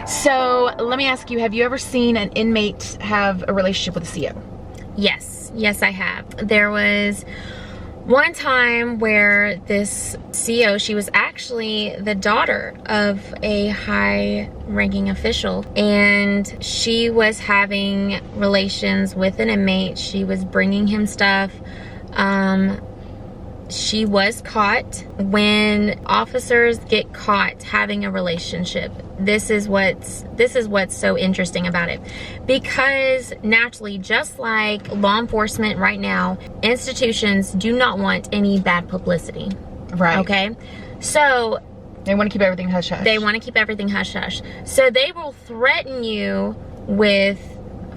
So let me ask you, have you ever seen an inmate have a relationship with a CO? Yes, I have. There was one time where this CO, she was actually the daughter of a high-ranking official, and she was having relations with an inmate. She was bringing him stuff. She was caught. When officers get caught having a relationship, this is what's so interesting about it, because naturally, just like law enforcement right now, institutions do not want any bad publicity. Right. Okay, so they want to keep everything hush hush. They want to keep everything hush hush. So they will threaten you with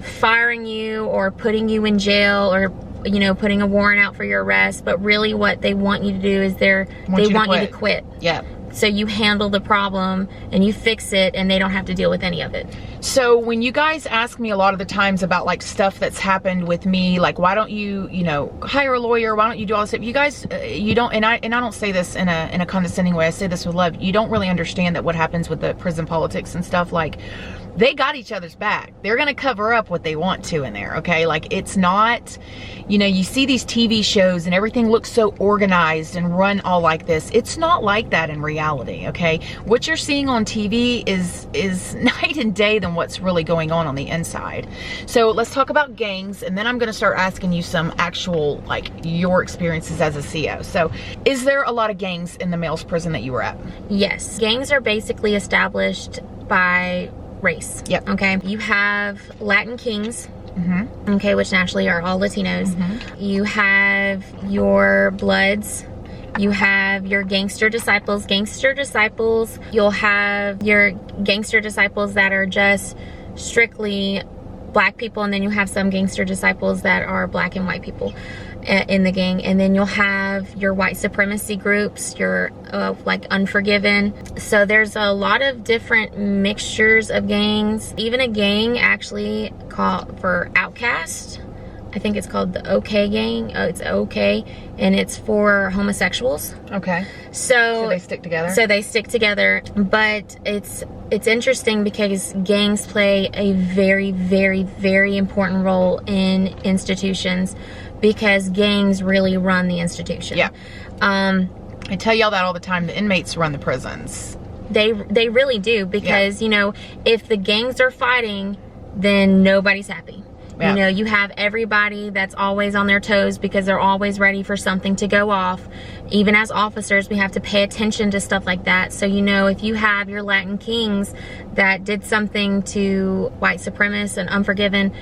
firing you or putting you in jail, or putting a warrant out for your arrest. But really what they want you to do is they want you to quit. Yeah. So you handle the problem and you fix it, and they don't have to deal with any of it. So when you guys ask me a lot of the times about like stuff that's happened with me, like why don't you hire a lawyer, why don't you do all this stuff, you guys you don't, and I don't say this in a condescending way, I say this with love, you don't really understand that what happens with the prison politics and stuff, like they got each other's back. They're gonna cover up what they want to in there, okay? Like it's not, you see these TV shows and everything looks so organized and run all like this. It's not like that in reality, okay? What you're seeing on TV is night and day than what's really going on the inside. So let's talk about gangs, and then I'm gonna start asking you some actual, like, your experiences as a CO. So is there a lot of gangs in the male's prison that you were at? Yes. Gangs are basically established by race. Yep. Okay. You have Latin Kings. Mm-hmm. Okay, which naturally are all Latinos. Mm-hmm. You have your Bloods. You have your gangster disciples. You'll have your gangster disciples that are just strictly black people, and then you have some gangster disciples that are black and white people in the gang. And then you'll have your white supremacy groups, your like Unforgiven. So there's a lot of different mixtures of gangs. Even a gang actually called for Outcast, I think it's called the OK gang. Oh, it's OK, and it's for homosexuals. Okay. So they stick together. So they stick together, but it's interesting because gangs play a very, very, very important role in institutions, because gangs really run the institution. Yeah. I tell y'all that all the time. The inmates run the prisons. They really do, because if the gangs are fighting, then nobody's happy. Yeah. You have everybody that's always on their toes because they're always ready for something to go off. Even as officers, we have to pay attention to stuff like that. So, if you have your Latin Kings that did something to white supremacists and Unforgiven,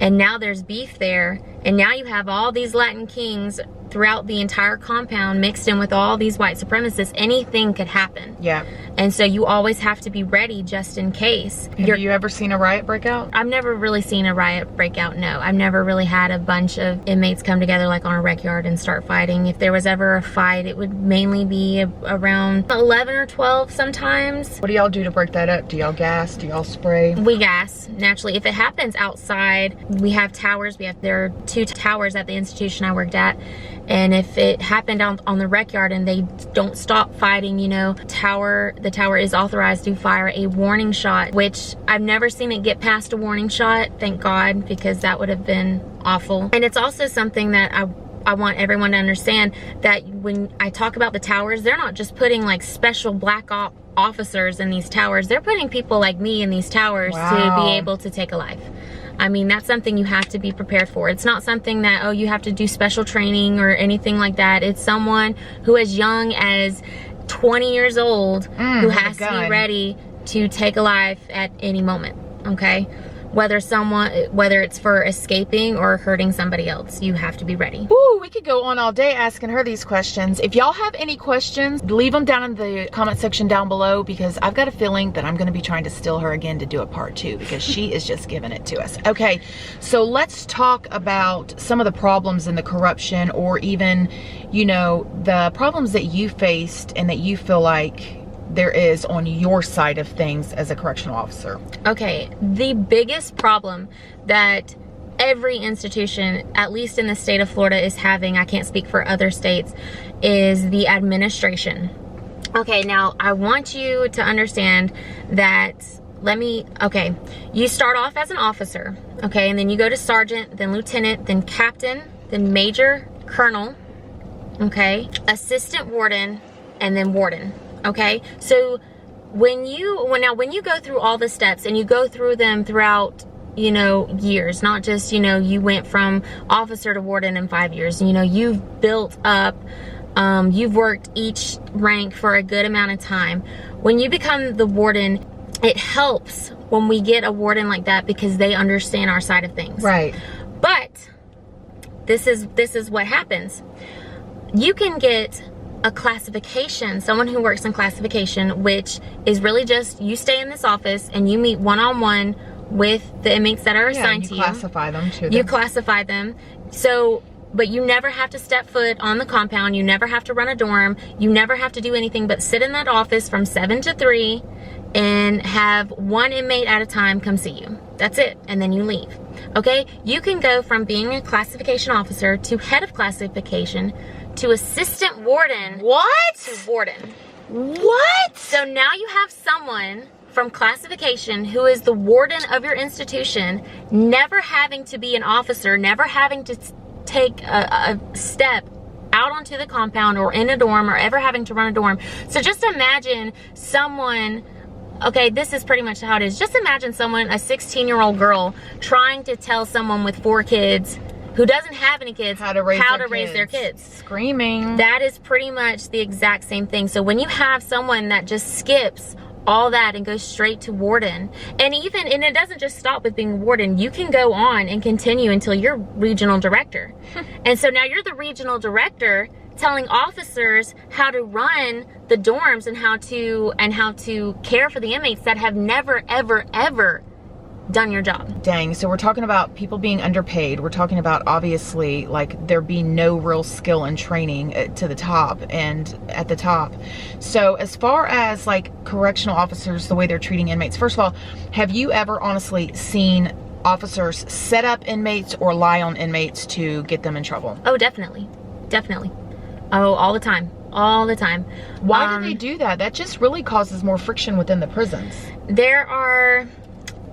and now there's beef there, and now you have all these Latin Kings throughout the entire compound mixed in with all these white supremacists, anything could happen. Yeah. And so you always have to be ready just in case. Have you ever seen a riot break out? I've never really seen a riot break out, no. I've never really had a bunch of inmates come together like on a rec yard and start fighting. If there was ever a fight, it would mainly be around 11 or 12 sometimes. What do y'all do to break that up? Do y'all gas? Do y'all spray? We gas, naturally. If it happens outside, we have towers. There are 2 towers at the institution I worked at. And if it happened on the rec yard and they don't stop fighting, the tower is authorized to fire a warning shot, which I've never seen it get past a warning shot, thank God, because that would have been awful. And it's also something that I want everyone to understand, that when I talk about the towers, they're not just putting like special black officers in these towers. They're putting people like me in these towers to be able to take a life. I mean, that's something you have to be prepared for. It's not something that, you have to do special training or anything like that. It's someone who as young as 20 years old who has to be ready to take a life at any moment, okay? Whether it's for escaping or hurting somebody else, you have to be ready. Ooh, we could go on all day asking her these questions. If y'all have any questions, leave them down in the comment section down below, because I've got a feeling that I'm going to be trying to steal her again to do a part 2, because she is just giving it to us. Okay, so let's talk about some of the problems in the corruption, or even, the problems that you faced and that you feel like there is on your side of things as a correctional officer. Okay, the biggest problem that every institution, at least in the state of Florida, is having, I can't speak for other states, is the administration. Okay, now I want you to understand that okay, you start off as an officer, okay, and then you go to sergeant, then lieutenant, then captain, then major, colonel, okay, assistant warden, and then warden, okay? So when you go through all the steps, and you go through them throughout, you know, years, not just, you know, you went from officer to warden in 5 years, you know, you've built up, you've worked each rank for a good amount of time. When you become the warden, it helps when we get a warden like that because they understand our side of things. Right. But this is what happens. You can get a classification, someone who works in classification, which is really just you stay in this office and you meet one-on-one with the inmates that are assigned to you. You classify them to them. You classify them. So, but you never have to step foot on the compound. You never have to run a dorm. You never have to do anything but sit in that office from 7 to 3 and have one inmate at a time come see you. That's it. And then you leave. Okay? You can go from being a classification officer to head of classification to assistant warden. What? To warden. What? So now you have someone from classification who is the warden of your institution, never having to be an officer, never having to take a step out onto the compound or in a dorm or ever having to run a dorm. So just imagine someone, okay, this is pretty much how it is. Just imagine someone, a 16-year-old girl, trying to tell someone with 4 kids who doesn't have any kids how to raise their kids. Screaming. That is pretty much the exact same thing. So when you have someone that just skips all that and goes straight to warden, and it doesn't just stop with being warden, you can go on and continue until you're regional director. And so now you're the regional director telling officers how to run the dorms and how to care for the inmates that have never ever done your job. Dang. So we're talking about people being underpaid. We're talking about, obviously, like, there being no real skill and training to the top and at the top. So as far as like correctional officers, the way they're treating inmates, first of all, have you ever honestly seen officers set up inmates or lie on inmates to get them in trouble? Oh, definitely. Oh, all the time. Why do they do that? That just really causes more friction within the prisons.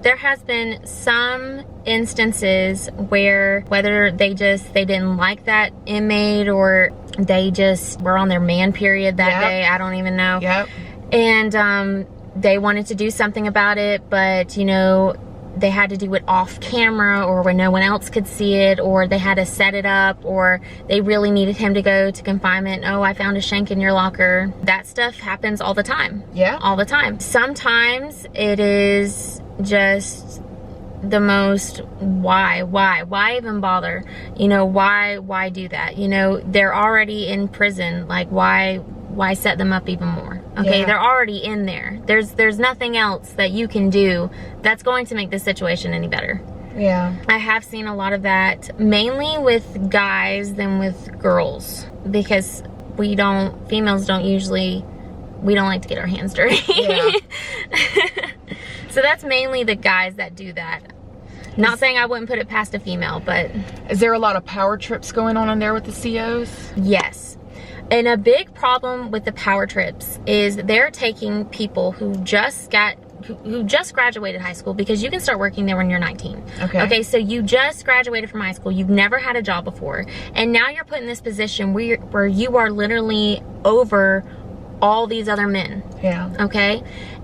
There has been some instances where whether they didn't like that inmate or they just were on their man period that day, I don't even know. Yep. And they wanted to do something about it, but you know, they had to do it off camera or when no one else could see it, or they had to set it up, or they really needed him to go to confinement. Oh, I found a shank in your locker. That stuff happens all the time. Yeah. All the time. Sometimes it is just the most why even bother, you know, why do that? You know, they're already in prison, like why set them up even more? Okay, Yeah. They're already in there. There's nothing else that you can do that's going to make this situation any better. Yeah. I have seen a lot of that, mainly with guys than with girls, because females don't like to get our hands dirty. Yeah. So that's mainly the guys that do that. Not saying I wouldn't put it past a female, but... Is there a lot of power trips going on in there with the COs? Yes. And a big problem with the power trips is they're taking people who just graduated high school, because you can start working there when you're 19. Okay, so you just graduated from high school, you've never had a job before, and now you're put in this position where you are literally over all these other men. Yeah. Okay?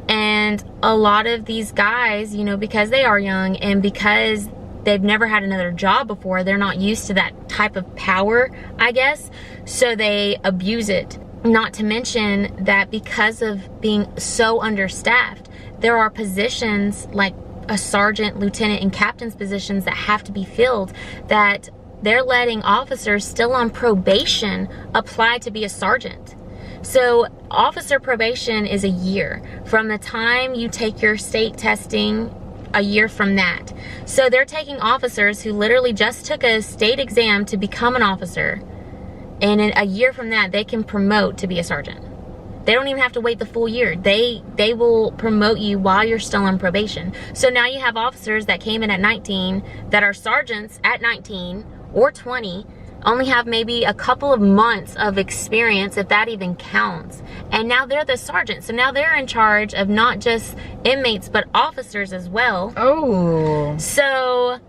And a lot of these guys, you know, because they are young and because they've never had another job before, they're not used to that type of power, I guess. So they abuse it. Not to mention that because of being so understaffed, there are positions like a sergeant, lieutenant, and captain's positions that have to be filled, that they're letting officers still on probation apply to be a sergeant. So officer probation is a year from the time you take your state testing, a year from that. So they're taking officers who literally just took a state exam to become an officer, and in a year from that they can promote to be a sergeant. They don't even have to wait the full year. They will promote you while you're still on probation. So now you have officers that came in at 19 that are sergeants at 19 or 20 only have maybe a couple of months of experience, if that even counts. And now they're the sergeant. So now they're in charge of not just inmates, but officers as well. Oh. So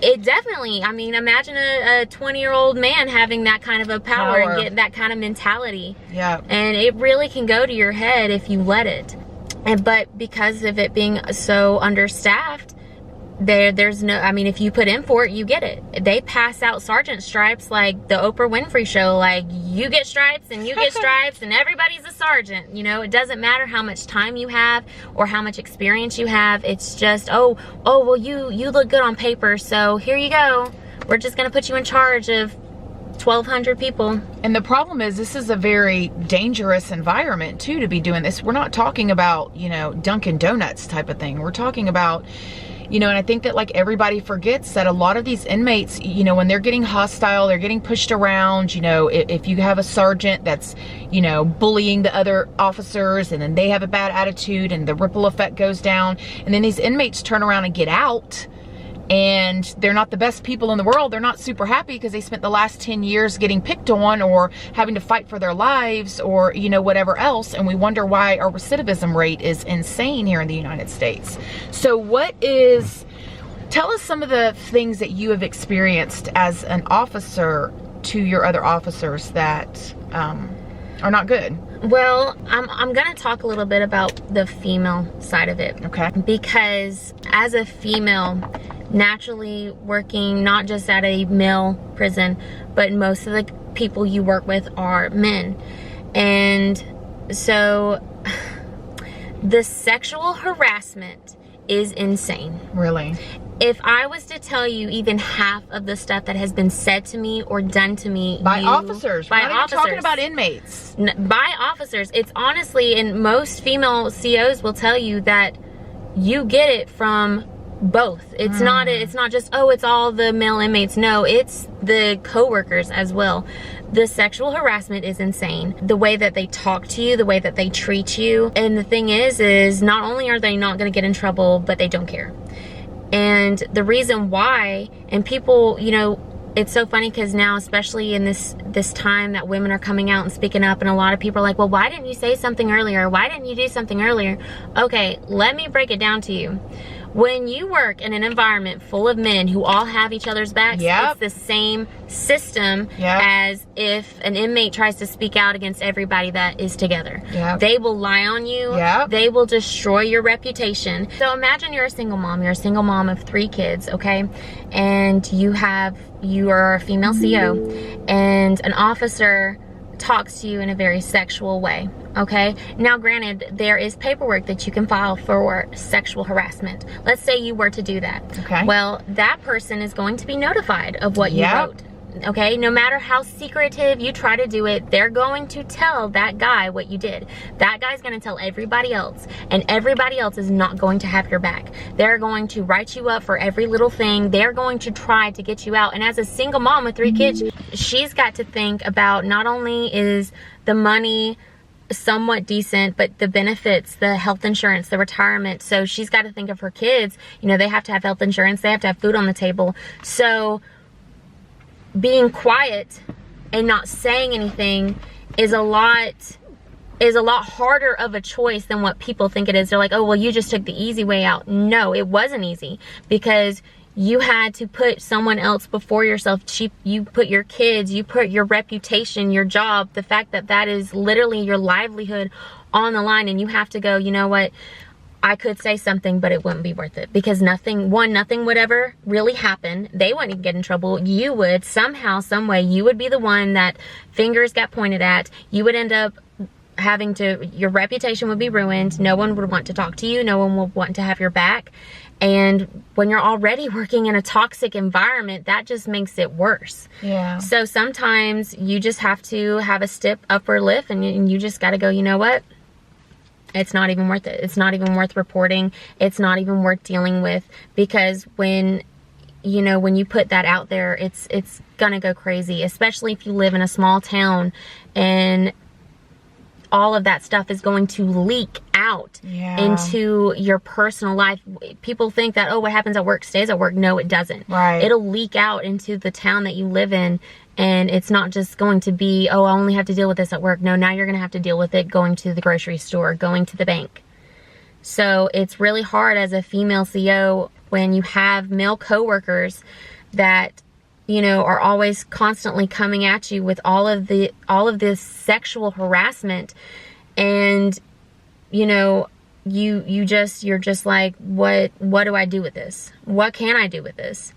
it definitely, I mean, imagine a 20-year-old man having that kind of a power and getting that kind of mentality. Yeah. And it really can go to your head if you let it. But because of it being so understaffed, there's no, I mean, if you put in for it, you get it. They pass out sergeant stripes like the Oprah Winfrey show, like you get stripes and you get stripes and everybody's a sergeant. You know, it doesn't matter how much time you have or how much experience you have. It's just, oh, well, you look good on paper, so here you go. We're just gonna put you in charge of 1,200 people. And the problem is, this is a very dangerous environment too to be doing this. We're not talking about, you know, Dunkin' Donuts type of thing. We're talking about, you know, and I think that like everybody forgets that a lot of these inmates, you know, when they're getting hostile, they're getting pushed around, you know, if you have a sergeant that's, you know, bullying the other officers and then they have a bad attitude and the ripple effect goes down, and then these inmates turn around and get out and they're not the best people in the world. They're not super happy because they spent the last 10 years getting picked on or having to fight for their lives or, you know, whatever else. And we wonder why our recidivism rate is insane here in the United States. So tell us some of the things that you have experienced as an officer to your other officers that are not good. Well, I'm gonna talk a little bit about the female side of it. Okay. Because as a female, naturally working not just at a male prison, but most of the people you work with are men. And so the sexual harassment is insane. Really? If I was to tell you even half of the stuff that has been said to me or done to me by officers, by we're not even talking about inmates. By officers, it's honestly, and most female COs will tell you that you get it from both. It's not just, oh, it's all the male inmates. No, it's the co-workers as well. The sexual harassment is insane. The way that they talk to you, the way that they treat you. And the thing is not only are they not going to get in trouble, but they don't care. And the reason why, and people, you know, it's so funny because now, especially in this time that women are coming out and speaking up, and a lot of people are like, well, why didn't you say something earlier? Why didn't you do something earlier? Okay, let me break it down to you. When you work in an environment full of men who all have each other's backs, it's the same system as if an inmate tries to speak out against everybody that is together. They will lie on you. They will destroy your reputation. So imagine you're a single mom. You're a single mom of 3 kids, okay? And you are a female CO, and an officer talks to you in a very sexual way, okay? Now granted, there is paperwork that you can file for sexual harassment. Let's say you were to do that. Okay. Well, that person is going to be notified of what you wrote. Okay, no matter how secretive you try to do it, they're going to tell that guy what you did. That guy's going to tell everybody else, and everybody else is not going to have your back. They're going to write you up for every little thing. They're going to try to get you out. And as a single mom with 3 kids, she's got to think about, not only is the money somewhat decent, but the benefits, the health insurance, the retirement. So she's got to think of her kids. You know, they have to have health insurance. They have to have food on the table. So being quiet and not saying anything is a lot harder of a choice than what people think it is. They're like, oh, well, you just took the easy way out. No, it wasn't easy, because you had to put someone else before yourself. You put your kids, you put your reputation, your job, the fact that that is literally your livelihood on the line, and you have to go, you know what? I could say something, but it wouldn't be worth it, because nothing would ever really happen. They wouldn't get in trouble. You would somehow, some way, you would be the one that fingers got pointed at. You would end up your reputation would be ruined. No one would want to talk to you. No one would want to have your back. And when you're already working in a toxic environment, that just makes it worse. Yeah. So sometimes you just have to have a stiff upper lip, and you just got to go, you know what? It's not even worth it. It's not even worth reporting. It's not even worth dealing with, because when you put that out there, it's gonna go crazy, especially if you live in a small town, and all of that stuff is going to leak out out into your personal life. People think that, oh, what happens at work stays at work. No, it doesn't. Right. It'll leak out into the town that you live in. And it's not just going to be, oh, I only have to deal with this at work. No, now you're going to have to deal with it going to the grocery store, going to the bank. So it's really hard as a female CEO when you have male coworkers that, you know, are always constantly coming at you with all of this sexual harassment. And, you know, you're just like, what do I do with this? What can I do with this?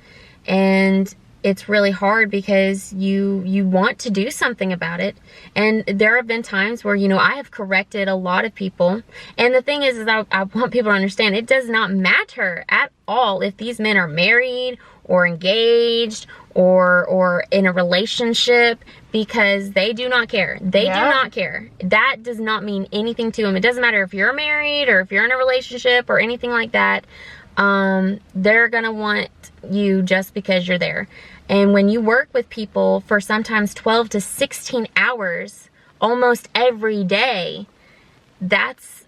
And it's really hard because you want to do something about it. And there have been times where, you know, I have corrected a lot of people. And the thing is I want people to understand, it does not matter at all if these men are married or engaged or in a relationship, because they do not care. They do not care. That does not mean anything to them. It doesn't matter if you're married or if you're in a relationship or anything like that. They're gonna want you just because you're there. And when you work with people for sometimes 12 to 16 hours almost every day, that's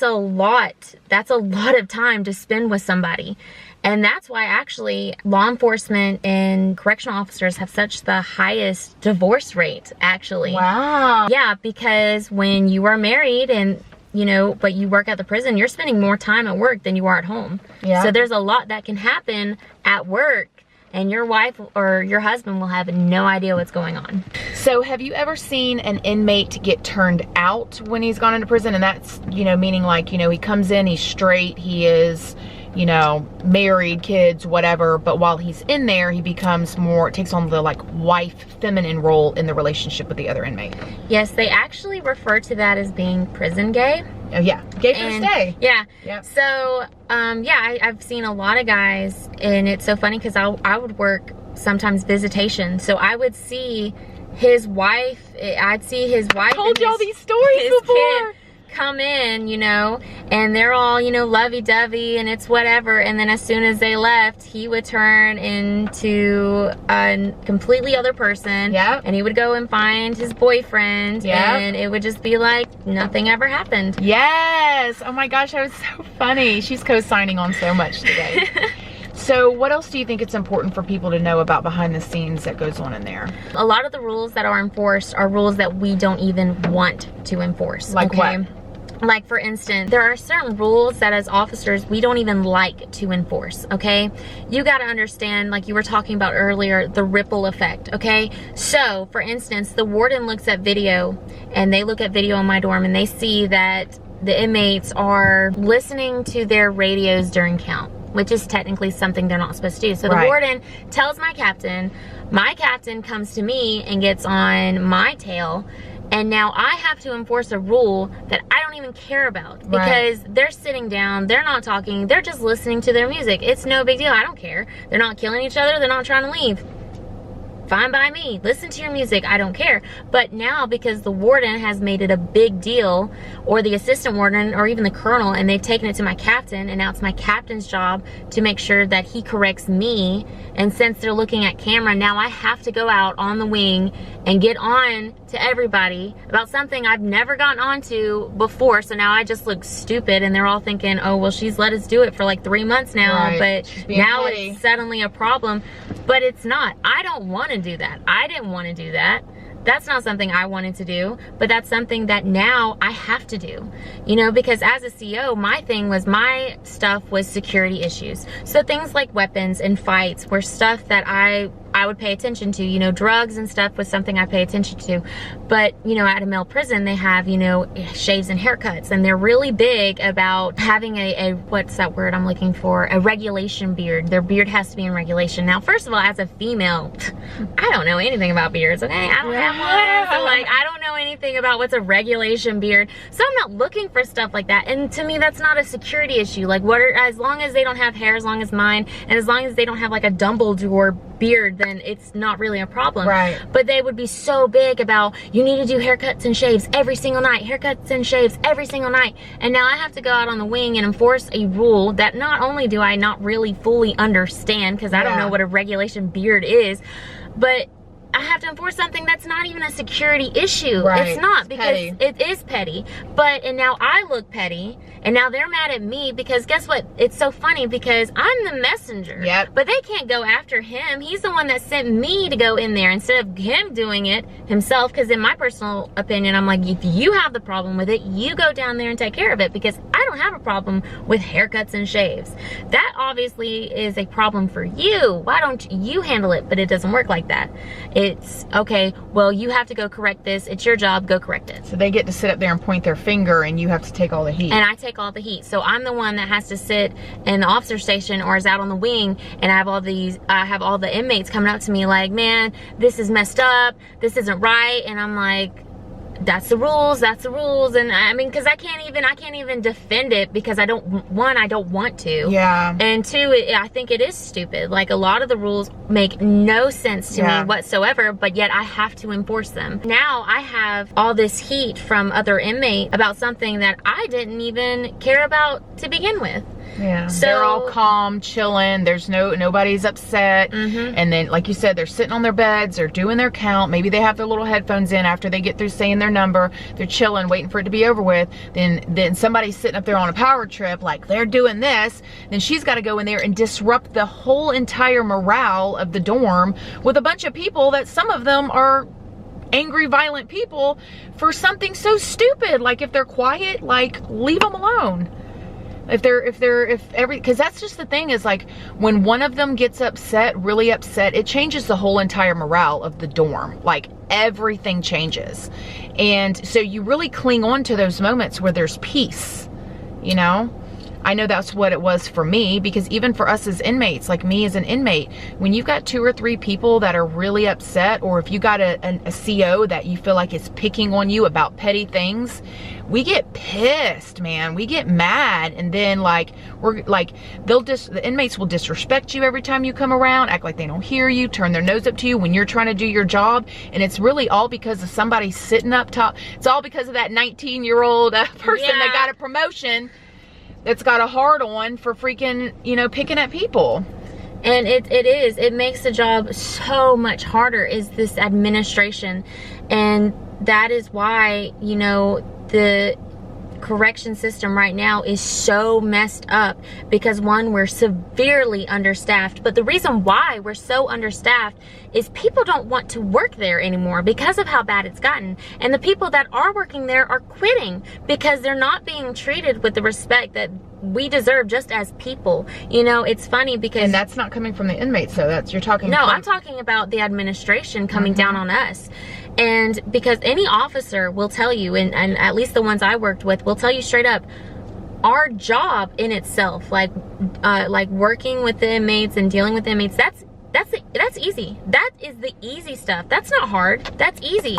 a lot. That's a lot of time to spend with somebody. And that's why actually law enforcement and correctional officers have such the highest divorce rate, actually. Wow. Yeah, because when you are married and, you know, but you work at the prison, you're spending more time at work than you are at home. Yeah. So there's a lot that can happen at work, and your wife or your husband will have no idea what's going on. So have you ever seen an inmate get turned out when he's gone into prison? And that's, you know, meaning like, you know, he comes in, he's straight, he is, you know, married, kids, whatever, but while he's in there, he becomes more, takes on the like wife, feminine role in the relationship with the other inmate. Yes, they actually refer to that as being prison gay. Oh yeah, gay for stay. Yeah. Yep. So, yeah, I've seen a lot of guys, and it's so funny because I would work sometimes visitation. So I would see his wife, I'd see his wife. I told y'all these stories before. Kid come in, you know, and they're all, you know, lovey-dovey and it's whatever, and then as soon as they left, he would turn into a completely other person. Yep. And he would go and find his boyfriend. Yep. And it would just be like nothing ever happened. Yes. Oh my gosh, that was so funny. She's co-signing on so much today. So what else do you think it's important for people to know about behind the scenes that goes on in there? A lot of the rules that are enforced are rules that we don't even want to enforce. Like okay? what? Like, for instance, there are certain rules that as officers we don't even like to enforce, okay? You got to understand, like you were talking about earlier, the ripple effect, okay? So, for instance, the warden looks at video, and they look at video in my dorm, and they see that the inmates are listening to their radios during count, which is technically something they're not supposed to do. So the warden tells my captain comes to me and gets on my tail, and now I have to enforce a rule that I don't even care about, because they're sitting down, they're not talking, they're just listening to their music. It's no big deal. I don't care. They're not killing each other. They're not trying to leave. Fine by me. Listen to your music. I don't care. But now, because the warden has made it a big deal, or the assistant warden, or even the colonel, and they've taken it to my captain, and now it's my captain's job to make sure that he corrects me. And since they're looking at camera, now I have to go out on the wing and get on to everybody about something I've never gotten on to before. So now I just look stupid, and they're all thinking, oh, well, she's let us do it for like 3 months now, but now it's suddenly a problem. But it's not. I don't want to do that. I didn't want to do that. That's not something I wanted to do, but that's something that now I have to do, you know, because as a CEO, my thing was, my stuff was security issues. So things like weapons and fights were stuff that I would pay attention to. You know, drugs and stuff was something I pay attention to. But, you know, at a male prison, they have, you know, shaves and haircuts, and they're really big about having a what's that word I'm looking for? A regulation beard. Their beard has to be in regulation. Now, first of all, as a female, I don't know anything about beards, okay? I don't have one. So, like, I don't know anything about what's a regulation beard. So I'm not looking for stuff like that. And to me, that's not a security issue. Like, as long as they don't have hair, as long as mine, and as long as they don't have like a Dumbledore beard, then it's not really a problem. But they would be so big about, you need to do haircuts and shaves every single night, haircuts and shaves every single night. And now I have to go out on the wing and enforce a rule that not only do I not really fully understand, because I don't know what a regulation beard is, but I have to enforce something that's not even a security issue. Right. It's not, because petty. it is petty. And now I look petty, and now they're mad at me because guess what? It's so funny because I'm the messenger. Yep. But they can't go after him. He's the one that sent me to go in there instead of him doing it himself. Because in my personal opinion, I'm like, if you have the problem with it, you go down there and take care of it, because I don't have a problem with haircuts and shaves. That obviously is a problem for you. Why don't you handle it? But it doesn't work like that. It's okay, well, you have to go correct this. It's your job, go correct it. So they get to sit up there and point their finger, and you have to take all the heat. And I take all the heat. So I'm the one that has to sit in the officer station or is out on the wing, and I have all the inmates coming up to me like, man, this is messed up, this isn't right. And I'm like, that's the rules. And I mean, because I can't even defend it, because I don't want to. Yeah. And two, I think it is stupid. Like, a lot of the rules make no sense to me whatsoever, but yet I have to enforce them. Now I have all this heat from other inmates about something that I didn't even care about to begin with. Yeah, so they're all calm, chilling. There's nobody's upset. And then, like you said, they're sitting on their beds, they're doing their count. Maybe they have their little headphones in after they get through saying their number. They're chilling, waiting for it to be over with. Then somebody's sitting up there on a power trip, like they're doing this. Then she's got to go in there and disrupt the whole entire morale of the dorm with a bunch of people that some of them are angry, violent people for something so stupid. Like, if they're quiet, like, leave them alone. Because that's just the thing, is like, when one of them gets upset, really upset, it changes the whole entire morale of the dorm. Like, everything changes. And so you really cling on to those moments where there's peace, you know? I know that's what it was for me, because even for us as inmates, like me as an inmate, when you've got 2 or 3 people that are really upset, or if you got a CO that you feel like is picking on you about petty things, we get pissed, man. We get mad, and then the inmates will disrespect you every time you come around, act like they don't hear you, turn their nose up to you when you're trying to do your job, and it's really all because of somebody sitting up top. It's all because of that 19-year-old person that got a promotion, that's got a hard on for freaking, picking at people. And it makes the job so much harder, is this administration. And that is why, the correction system right now is so messed up, because one, we're severely understaffed. But the reason why we're so understaffed is people don't want to work there anymore because of how bad it's gotten. And the people that are working there are quitting because they're not being treated with the respect that we deserve just as people. It's funny because... And that's not coming from the inmates, so you're talking... No, I'm talking about the administration coming down on us. And because any officer will tell you, and at least the ones I worked with will tell you straight up, our job in itself, like working with the inmates and dealing with the inmates, that's easy. That is the easy stuff. That's not hard. That's easy.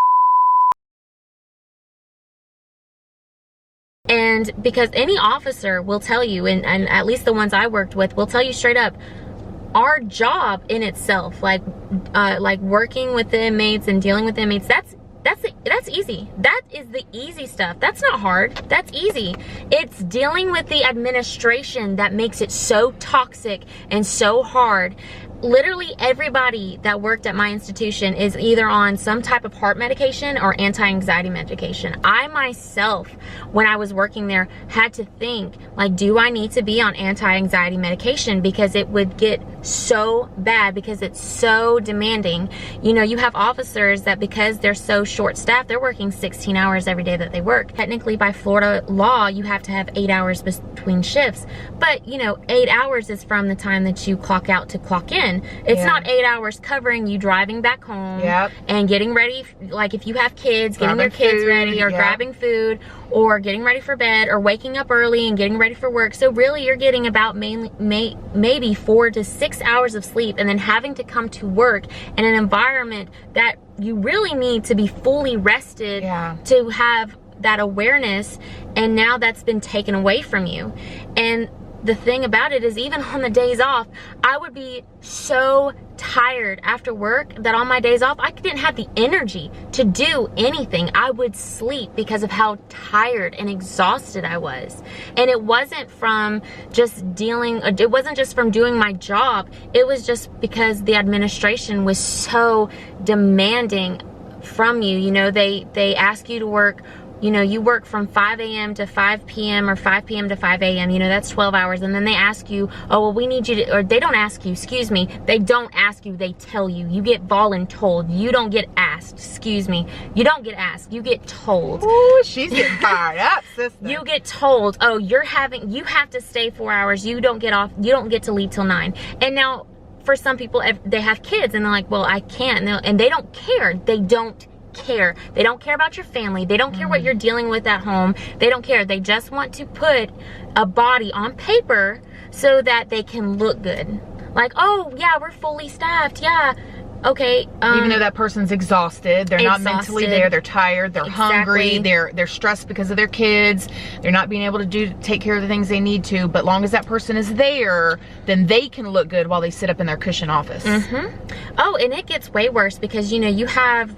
And because any officer will tell you, and at least the ones I worked with will tell you straight up, our job in itself, like working with the inmates and dealing with the inmates, that's easy. That is the easy stuff. That's not hard. That's easy. It's dealing with the administration that makes it so toxic and so hard. Literally everybody that worked at my institution is either on some type of heart medication or anti-anxiety medication. I myself, when I was working there, had to think, like, do I need to be on anti-anxiety medication? Because it would get so bad, because it's so demanding. You have officers that, because they're so short-staffed, they're working 16 hours every day that they work. Technically, by Florida law, you have to have 8 hours between shifts. But, 8 hours is from the time that you clock out to clock in. It's not 8 hours covering you driving back home and getting ready, like if you have kids, getting your kids ready, or grabbing food, or getting ready for bed, or waking up early and getting ready for work. So really you're getting about maybe 4 to 6 hours of sleep, and then having to come to work in an environment that you really need to be fully rested to have that awareness, and now that's been taken away from you. And the thing about it is, even on the days off, I would be so tired after work that on my days off, I didn't have the energy to do anything. I would sleep because of how tired and exhausted I was. And it wasn't from just it wasn't just from doing my job. It was just because the administration was so demanding from you. You know, they ask you to work, you know, you work from 5 a.m. to 5 p.m. or 5 p.m. to 5 a.m. You know, that's 12 hours. And then they ask you, oh, well, we need you to, or they don't ask you, excuse me. They don't ask you, they tell you. You get voluntold. You don't get asked, excuse me. You don't get asked, you get told. Ooh, she's getting fired up, sister. You get told, oh, you have to stay 4 hours. You don't get off, you don't get to leave till 9. And now, for some people, they have kids and they're like, well, I can't. And they don't care. They don't care. They don't care about your family. They don't care what you're dealing with at home. They don't care. They just want to put a body on paper so that they can look good. Like, oh yeah, we're fully staffed. Yeah. Okay. Even though that person's exhausted, they're not mentally there, they're tired, they're hungry, they're stressed because of their kids, they're not being able to take care of the things they need to, but long as that person is there, then they can look good while they sit up in their cushion office. Oh, and it gets way worse because, you know, you have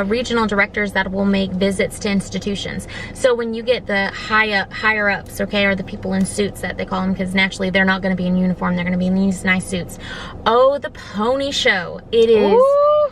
regional directors that will make visits to institutions. So when you get the higher ups, okay, or the people in suits that they call them, because naturally they're not going to be in uniform, they're going to be in these nice suits. Oh, the pony show. It is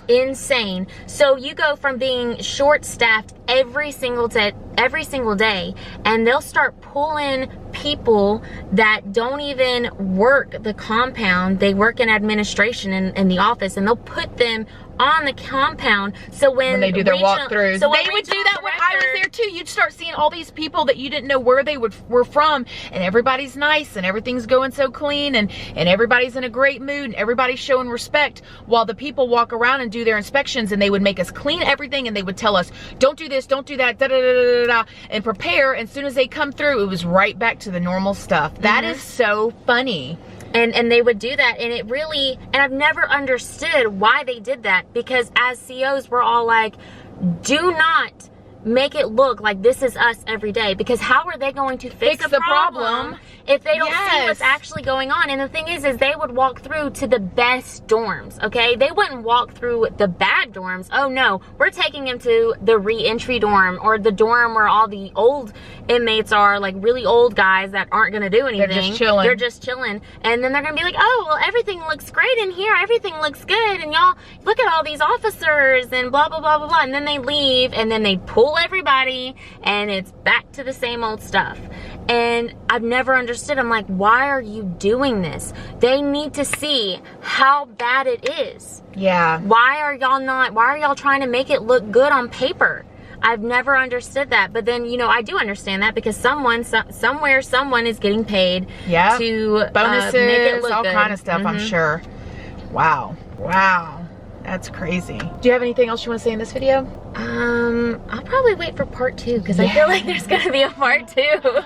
insane. So you go from being short-staffed every single day, and they'll start pulling people that don't even work the compound. They work in administration in the office, and they'll put them on the compound. So when they do their walkthroughs, so they would do that when I was there too. You'd start seeing all these people that you didn't know where they were from, and everybody's nice and everything's going so clean, and everybody's in a great mood and everybody's showing respect, while the people walk around and do their inspections, and they would make us clean everything, and they would tell us, don't do this, don't do that, da da da da da, and prepare. And as soon as they come through, it was right back to the normal stuff. That is so funny. And they would do that, and it really, and I've never understood why they did that, because as COs, we're all like, do not make it look like this is us every day, because how are they going to fix the problem if they don't see what's actually going on? And the thing is they would walk through to the best dorms, okay? They wouldn't walk through the bad dorms. Oh no, we're taking them to the re-entry dorm, or the dorm where all the old inmates are, like really old guys that aren't gonna do anything. They're just chilling. They're just chilling. And then they're gonna be like, oh, well, everything looks great in here. Everything looks good. And y'all, look at all these officers and blah, blah, blah, blah, blah. And then they leave, and then they pull everybody, and it's back to the same old stuff. And I've never understood. I'm like, why are you doing this? They need to see how bad it is. Yeah. Why are y'all trying to make it look good on paper? I've never understood that. But then, you know, I do understand that, because somewhere someone is getting paid to bonuses, make it look all good. kind of stuff, I'm sure. Wow. That's crazy. Do you have anything else you want to say in this video? I'll probably wait for part 2, because I feel like there's gonna be a part 2.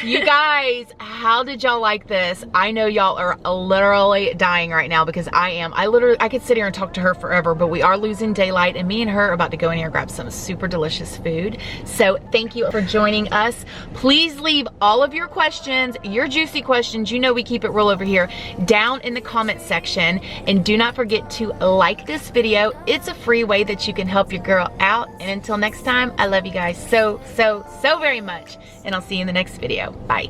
You guys, how did y'all like this? I know y'all are literally dying right now, because I am. I could sit here and talk to her forever, but we are losing daylight, and me and her are about to go in here and grab some super delicious food. So thank you for joining us. Please leave all of your questions, your juicy questions, you know we keep it real over here, down in the comment section. And do not forget to like this video. It's a free way that you can help your girl out. And until next time, I love you guys so very much, and I'll see you in the next video. Bye.